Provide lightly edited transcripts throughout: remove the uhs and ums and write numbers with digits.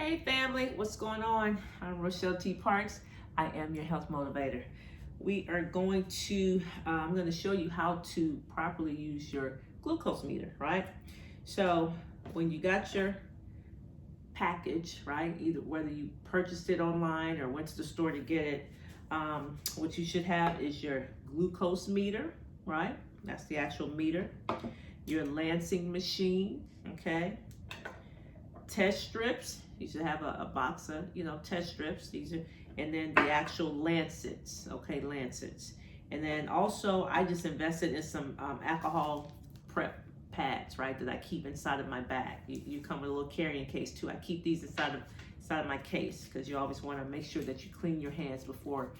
Hey family, what's going on? I'm Rochelle T. Parks. I am your health motivator. We are going to, I'm going to show you how to properly use your glucose meter, right? So when you got your package, right, either whether you purchased it online or went to the store to get it, what you should have is your glucose meter, right? That's the actual meter. Your lancing machine, okay? Test strips. You should have a box of, test strips. These are, and then the actual lancets, okay, lancets. And then also, I just invested in some alcohol prep pads, right, that I keep inside of my bag. You come with a little carrying case too. I keep these inside of my case because you always want to make sure that you clean your hands before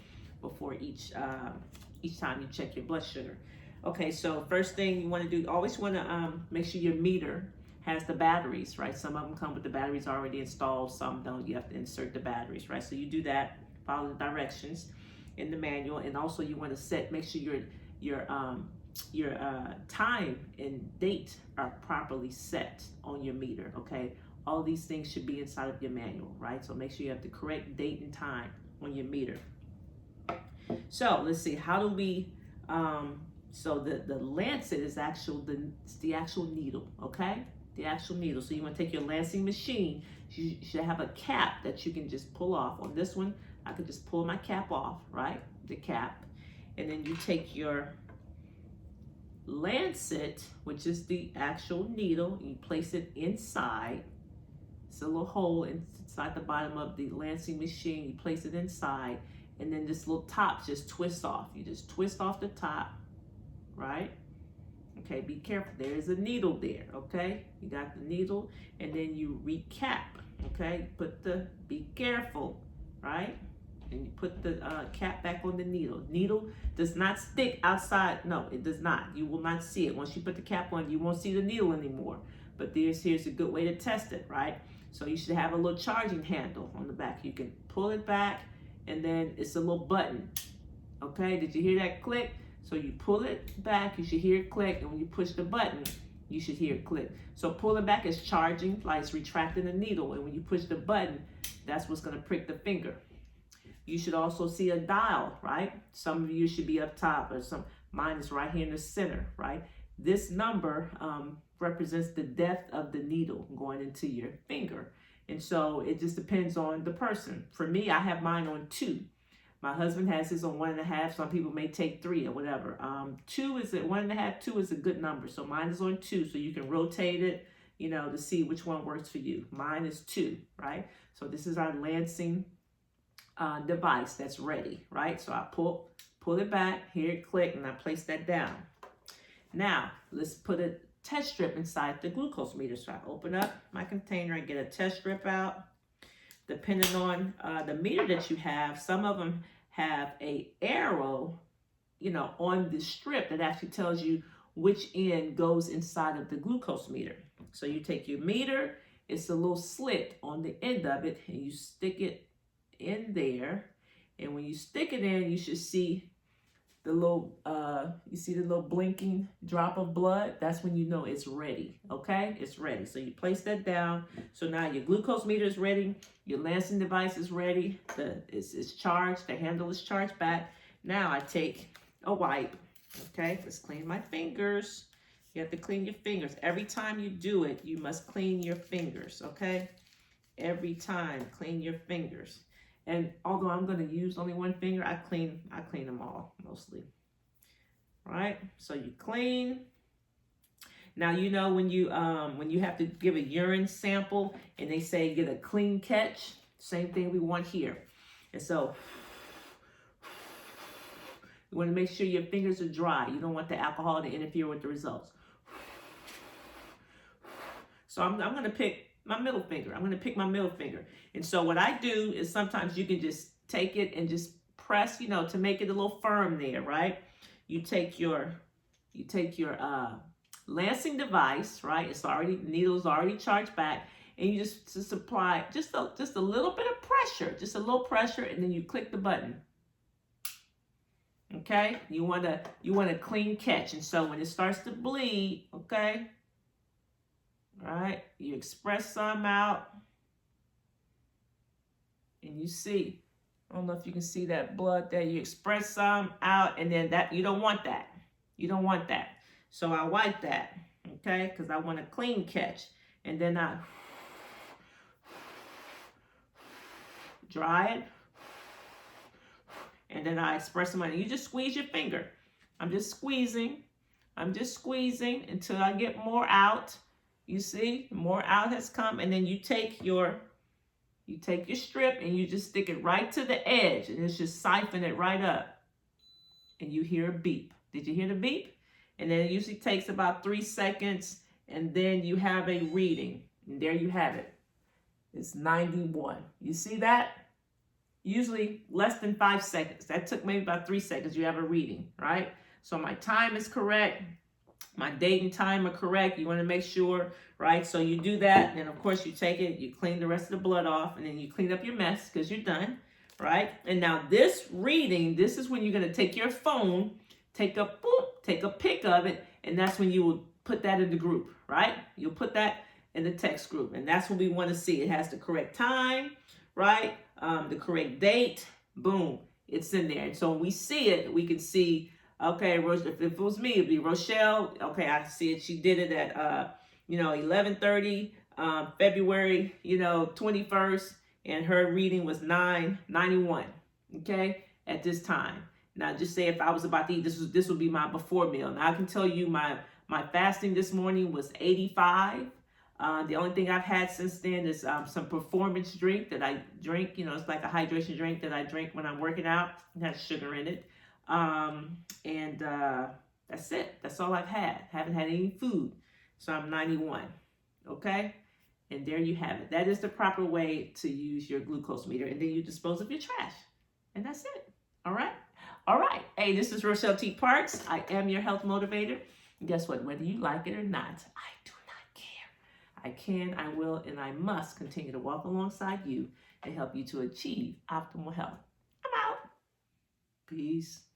each time you check your blood sugar. Okay, so first thing you want to do, always want to make sure your meter has the batteries, right? Some of them come with the batteries already installed, some don't. You have to insert the batteries, right? So you do that, follow the directions in the manual, and also you want to make sure your time and date are properly set on your meter, okay? All these things should be inside of your manual, right? So make sure you have the correct date and time on your meter. So let's see, how do we, so the lancet is the actual needle, okay? The actual needle. So you want to take your lancing machine. You should have a cap that you can just pull off. On this one, I could just pull my cap off, right? The cap. And then you take your lancet, which is the actual needle, and you place it inside. It's a little hole inside the bottom of the lancing machine. You place it inside, and then this little top just twists off. You just twist off the top, right? Okay, be careful. There is a needle there, okay? You got the needle, and then you recap, okay? Be careful, right? And you put the cap back on the needle. Needle does not stick outside. No, it does not. You will not see it. Once you put the cap on, you won't see the needle anymore. But here's a good way to test it, right? So you should have a little charging handle on the back. You can pull it back, and then it's a little button, okay? Did you hear that click? So you pull it back, you should hear it click, and when you push the button, you should hear it click. So pulling back is charging, like it's retracting the needle, and when you push the button, that's what's gonna prick the finger. You should also see a dial, right? Some of you should be up top, or mine is right here in the center, right? This number represents the depth of the needle going into your finger. And so it just depends on the person. For me, I have mine on 2. My husband has his on 1.5. Some people may take 3 or whatever. 1.5, 2 is a good number. So mine is on 2. So you can rotate it, to see which one works for you. Mine is 2, right? So this is our lancing device that's ready, right? So I pull it back, hear it click, and I place that down. Now, let's put a test strip inside the glucose meter. So I open up my container, I get a test strip out. Depending on the meter that you have, some of them have a arrow, on the strip that actually tells you which end goes inside of the glucose meter. So you take your meter, it's a little slit on the end of it, and you stick it in there. And when you stick it in, you should see the little, blinking drop of blood. That's when you know it's ready, okay? It's ready. So you place that down. So now your glucose meter is ready. Your lancing device is ready. It's charged. The handle is charged back. Now I take a wipe, okay? Let's clean my fingers. You have to clean your fingers. Every time you do it, you must clean your fingers, okay? Every time, clean your fingers. And although I'm going to use only one finger, I clean them all mostly. Right? So you clean. Now when you have to give a urine sample and they say get a clean catch, same thing we want here. And so you want to make sure your fingers are dry. You don't want the alcohol to interfere with the results. So I'm going to pick my middle finger. I'm going to pick my middle finger. And so what I do is sometimes you can just take it and just press, to make it a little firm there, right? You take your lancing device, right? Needle's already charged back, and you just apply just a little bit of pressure, just a little pressure, and then you click the button. Okay? You want a clean catch. And so when it starts to bleed, okay? All right, you express some out. and you see, I don't know if you can see that blood there. You express some out, and then that, you don't want that. You don't want that. So I wipe that, okay? Because I want a clean catch. And then I dry it. And then I express some. You just squeeze your finger. I'm just squeezing. I'm just squeezing until I get more out. You see, more out has come. And then you take your strip and you just stick it right to the edge, and it's just siphon it right up. And you hear a beep. Did you hear the beep? And then it usually takes about 3 seconds, and then you have a reading. And there you have it. It's 91. You see that? Usually less than 5 seconds. That took maybe about 3 seconds. You have a reading, right? So my time is correct. My date and time are correct. You want to make sure, right? So you do that. And of course you take it, you clean the rest of the blood off, and then you clean up your mess because you're done, right? And now this reading, this is when you're going to take your phone, take a pic of it, and that's when you will put that in the group, right? You'll put that in the text group, and that's what we want to see. It has the correct time, right? The correct date, boom, it's in there. And so when we see it, we can see, okay, if it was me, it'd be Rochelle. Okay, I see it. She did it at 11:30, February 21st, and her reading was 9:91. Okay, at this time. Now, just say if I was about to eat, this would be my before meal. Now I can tell you my fasting this morning was 85. The only thing I've had since then is some performance drink that I drink. It's like a hydration drink that I drink when I'm working out. It has sugar in it. And that's it. That's all I've had. Haven't had any food. So I'm 91. Okay? And there you have it. That is the proper way to use your glucose meter. And then you dispose of your trash. And that's it. All right? All right. Hey, this is Rochelle T. Parks. I am your health motivator. And guess what? Whether you like it or not, I do not care. I can, I will, and I must continue to walk alongside you and help you to achieve optimal health. I'm out. Peace.